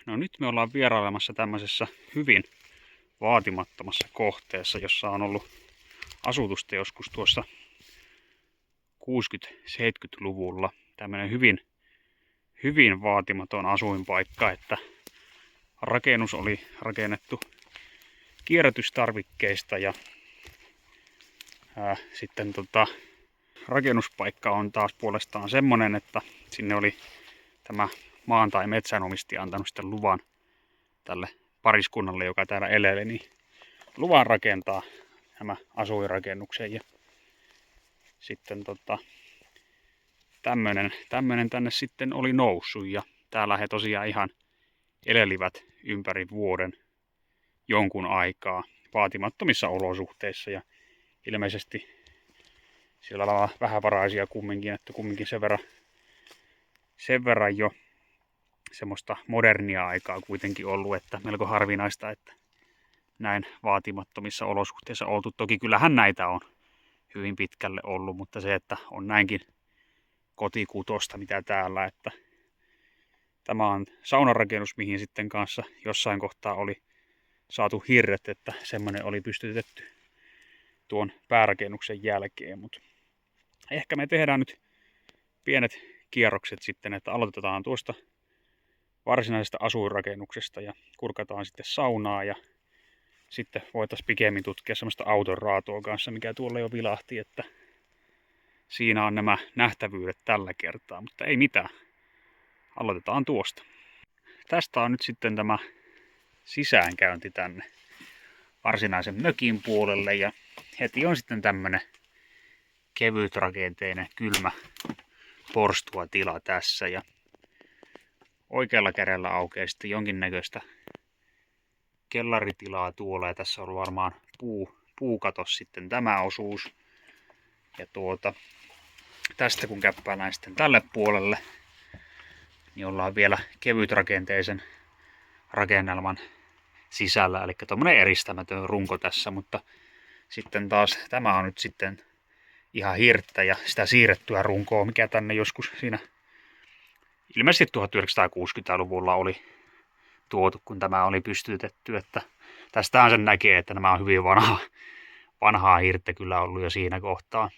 No nyt me ollaan vierailemassa tämmöisessä hyvin vaatimattomassa kohteessa, jossa on ollut asutusta joskus tuossa 60-70-luvulla. Tämmöinen hyvin vaatimaton asuinpaikka, että rakennus oli rakennettu kierrätystarvikkeista ja sitten rakennuspaikka on taas puolestaan semmonen, että sinne oli tämä maan tai metsänomistaja antanut sitten luvan tälle pariskunnalle, joka täällä eleli, niin luvan rakentaa nämä asuinrakennuksen. Ja sitten tämmönen tänne sitten oli noussut ja täällä he tosiaan ihan elelivät ympäri vuoden jonkun aikaa vaatimattomissa olosuhteissa ja ilmeisesti sillä lailla vähävaraisia kumminkin, että kumminkin sen verran jo semmoista modernia aikaa kuitenkin ollut, että melko harvinaista, että näin vaatimattomissa olosuhteissa oltu. Toki kyllähän näitä on hyvin pitkälle ollut, mutta se, että on näinkin kotikutosta mitä täällä, että tämä on saunarakennus, mihin sitten kanssa jossain kohtaa oli saatu hirret, että semmoinen oli pystytetty tuon päärakennuksen jälkeen, mutta ehkä me tehdään nyt pienet kierrokset sitten, että aloitetaan tuosta varsinaisesta asuinrakennuksesta ja kurkataan sitten saunaa ja sitten voitaisiin pikemmin tutkia semmoista auton raatoa kanssa, mikä tuolla jo vilahti, että siinä on nämä nähtävyydet tällä kertaa, mutta ei mitään. Aloitetaan tuosta. Tästä on nyt sitten tämä sisäänkäynti tänne varsinaisen mökin puolelle ja heti on sitten tämmönen kevytrakenteinen kylmä porstua tila tässä ja oikealla kädellä aukeaa sitten jonkinnäköistä kellaritilaa tuolla ja tässä on varmaan puukatos sitten tämä osuus ja tästä kun käppäillään sitten tälle puolelle niin ollaan vielä kevytrakenteisen rakennelman sisällä, eli tommonen eristämätön runko tässä, mutta sitten taas tämä on nyt sitten ihan hirttä ja sitä siirrettyä runkoa, mikä tänne joskus siinä ilmeisesti 1960-luvulla oli tuotu, kun tämä oli pystytetty, että tästähän sen näkee, että nämä on hyvin vanhaa hirttä kyllä ollut jo siinä kohtaa.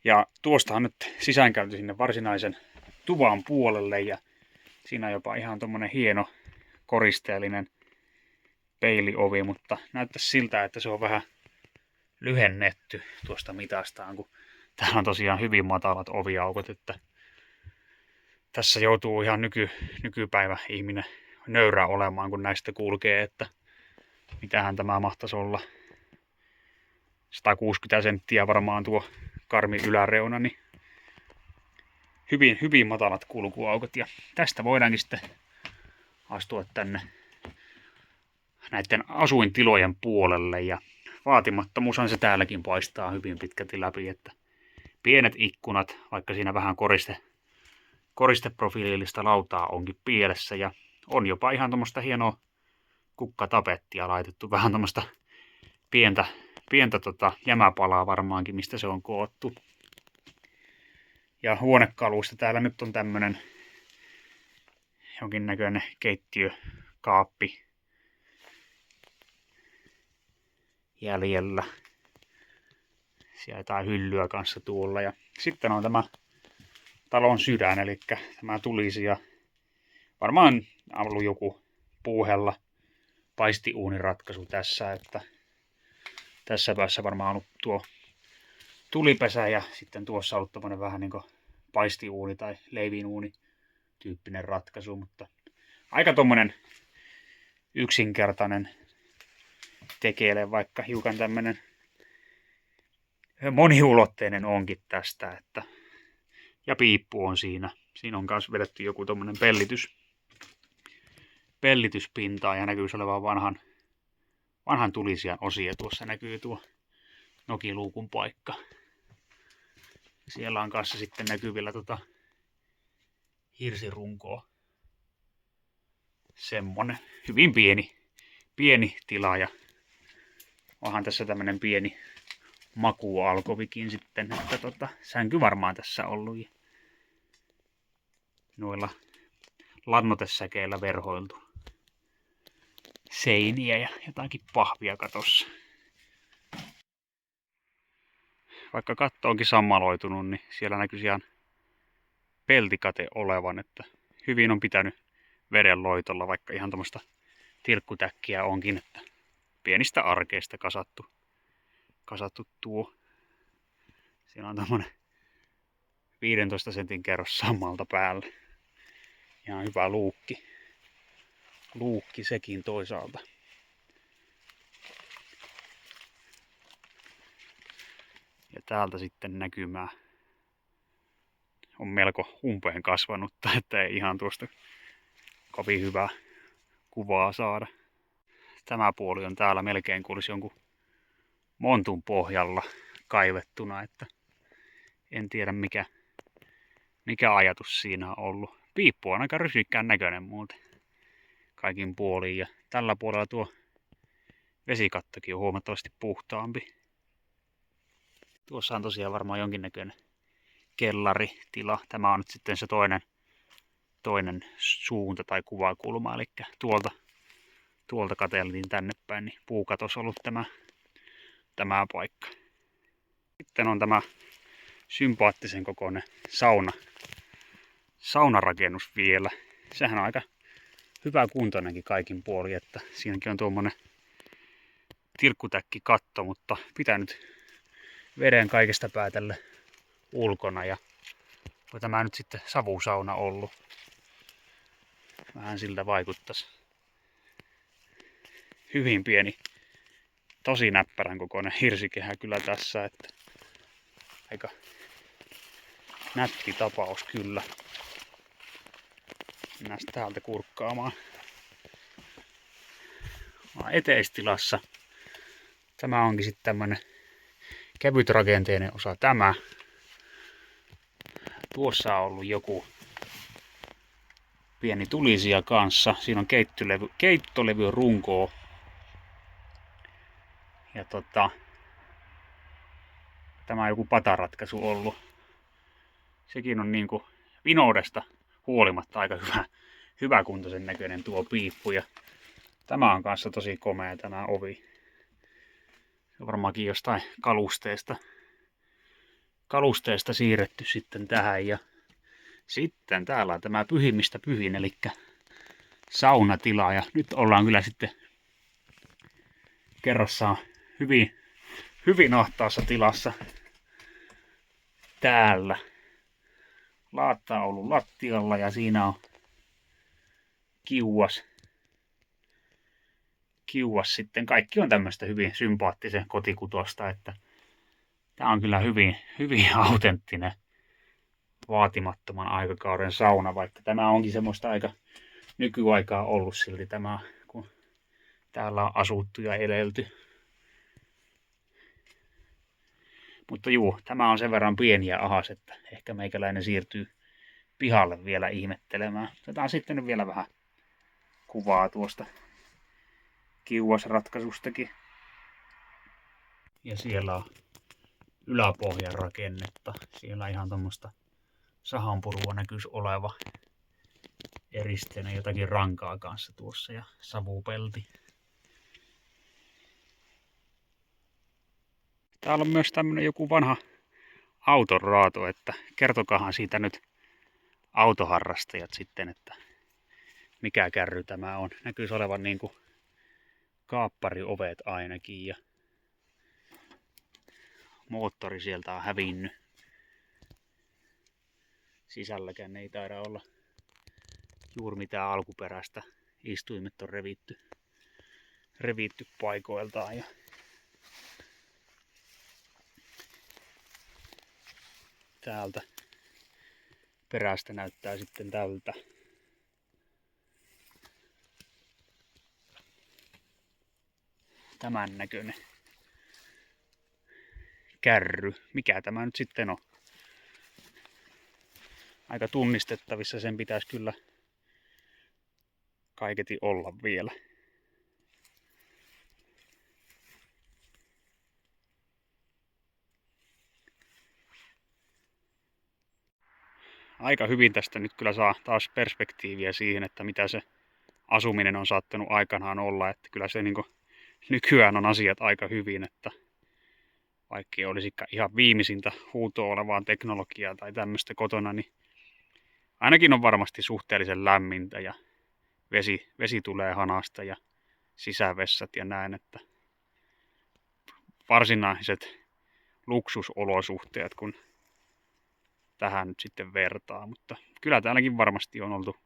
Ja tuosta on nyt sisäänkäynti sinne varsinaisen tuvan puolelle ja siinä on jopa ihan tommonen hieno koristeellinen peiliovi, mutta näyttäisi siltä, että se on vähän lyhennetty tuosta mitastaan, kun täällä on tosiaan hyvin matalat oviaukot, että tässä joutuu ihan nykypäivä ihminen nöyrä olemaan, kun näistä kulkee, että mitähän tämä mahtaisi olla. 160 senttiä varmaan tuo karmi yläreuna, niin hyvin matalat kulkuaukot. Ja tästä voidaankin sitten astua tänne näiden asuintilojen puolelle. Ja vaatimattomuushan se täälläkin paistaa hyvin pitkälti läpi, että pienet ikkunat, vaikka siinä vähän koristeprofiilillista lautaa onkin pielessä ja on jopa ihan tuommoista hienoa kukkatapettia laitettu, vähän tuommoista pientä jämäpalaa varmaankin, mistä se on koottu. Ja huonekaluista täällä nyt on tämmönen jonkinnäköinen keittiökaappi jäljellä. Siellä jotain hyllyä kanssa tuolla. Ja sitten on tämä talon sydän, eli tämä tulisi ja varmaan ollut joku puuhella paistiuuniratkaisu tässä, että tässä päässä varmaan on ollut tuo tulipesä ja sitten tuossa on ollut tommonen vähän niin kuin paistiuuni tai leivinuuni tyyppinen ratkaisu, mutta aika tommonen yksinkertainen tekele, vaikka hiukan tämmönen moniulotteinen onkin tästä, että ja piippu on siinä. Siinä on myös vedetty joku tommonen pellityspintaa ja näkyy olevan vanhan tulisijan osia. Tuossa näkyy tuo nokiluukun paikka. Siellä on kanssa sitten näkyvillä hirsirunkoa. Semmonen hyvin pieni tila ja onhan tässä tämmönen pieni makuualkovikin sitten, että sänky varmaan tässä ollut. Ja noilla lannoitesäkeillä verhoiltu seiniä ja jotakin pahvia katossa. Vaikka katto onkin sammaloitunut, niin siellä näkyy ihan peltikate olevan, että hyvin on pitänyt vedenloitolla, vaikka ihan tämmöistä tilkkutäkkiä onkin, että pienistä arkeista kasattu tuo. Siinä on tämmönen 15 sentin kerros sammalta päällä. Ihan hyvä luukki. Luukki sekin toisaalta. Ja täältä sitten näkymää on melko umpeen kasvanutta, että ei ihan tuosta kovin hyvää kuvaa saada. Tämä puoli on täällä melkein kuin olisi jonkun montun pohjalla kaivettuna, että en tiedä mikä ajatus siinä on ollut. Piippu on aika rysikkään näköinen muuten kaikin puoliin, ja tällä puolella tuo vesikattokin on huomattavasti puhtaampi. Tuossa on tosiaan varmaan jonkinnäköinen kellaritila. Tämä on nyt sitten se toinen suunta tai kuvakulma, eli tuolta katseltiin tänne päin, niin puukatos ollut tämä paikka. Sitten on tämä sympaattisen kokoinen saunarakennus vielä. Sehän on aika hyvä kuntoinenkin kaikin puolin, että siinäkin on tuommoinen tilkkutäkkikatto, mutta pitänyt veden kaikesta päätellä ulkona, ja on tämä nyt sitten savusauna ollut. Vähän siltä vaikuttaisi. Hyvin pieni, tosi näppärän kokoinen hirsikehä kyllä tässä, että aika nätti tapaus kyllä. Mennään täältä kurkkaamaan. Eteistilassa tämä onkin sitten tämmönen kevytrakenteinen osa tämä. Tuossa on ollut joku pieni tulisija kanssa. Siinä on keittolevy runkoa. Ja tämä on joku pataratkaisu ollut. Sekin on niinku vinoudesta huolimatta aika hyväkuntoisen näköinen tuo piippu. Ja tämä on kanssa tosi komea tämä ovi. Se on varmaankin jostain kalusteesta siirretty sitten tähän. Ja sitten täällä on tämä pyhimmistä pyhin, eli saunatila. Ja nyt ollaan kyllä sitten kerrassaan hyvin ahtaassa tilassa täällä. Laatta on ollut lattialla ja siinä on kiuas sitten. Kaikki on tämmöistä hyvin sympaattisen kotikutosta, että tää on kyllä hyvin autenttinen vaatimattoman aikakauden sauna, vaikka tämä onkin semmoista aika nykyaikaa ollut silti tämä, kun täällä on asuttu ja elelty. Mutta juu, tämä on sen verran pieni ja ahas, että ehkä meikäläinen siirtyy pihalle vielä ihmettelemään. Otetaan sitten vielä vähän kuvaa tuosta kiuasratkaisustakin. Ja siellä on yläpohjan rakennetta. Siellä ihan tommoista sahanpurua näkyisi oleva eristeenä, jotakin rankaa kanssa tuossa ja savupelti. Täällä on myös tämmönen joku vanha autonraato, että kertokahan siitä nyt autoharrastajat sitten, että mikä kärry tämä on. Näkyisi olevan niinku kaappariovet ainakin ja moottori sieltä on hävinnyt. Sisälläkään ei taida olla juuri mitään alkuperäistä. Istuimet on revitty paikoiltaan. Ja täältä perästä näyttää sitten tältä. Tämän näköinen kärry. Mikä tämä nyt sitten on? Aika tunnistettavissa, sen pitäisi kyllä kaiketi olla vielä. aika hyvin tästä nyt kyllä saa taas perspektiiviä siihen, että mitä se asuminen on saattanut aikanaan olla. Että kyllä se niin kuin nykyään on asiat aika hyvin, että vaikka ei olisikaan ihan viimeisintä huutoa olevaa teknologiaa tai tämmöistä kotona, niin ainakin on varmasti suhteellisen lämmintä ja vesi tulee hanasta ja sisävessat ja näin, että varsinaiset luksusolosuhteet, kun tähän nyt sitten vertaa, mutta kyllä täälläkin varmasti on oltu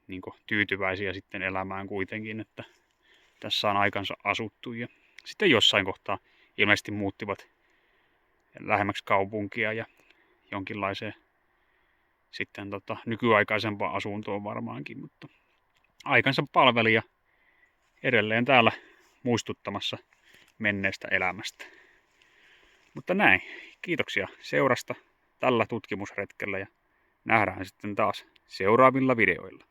niin kuin tyytyväisiä sitten elämään kuitenkin, että tässä on aikansa asuttu ja sitten jossain kohtaa ilmeisesti muuttivat lähemmäksi kaupunkia ja jonkinlaiseen sitten nykyaikaisempaan asuntoon varmaankin, mutta aikansa palvelija edelleen täällä muistuttamassa menneestä elämästä. Mutta näin, kiitoksia seurasta tällä tutkimusretkellä ja nähdään sitten taas seuraavilla videoilla.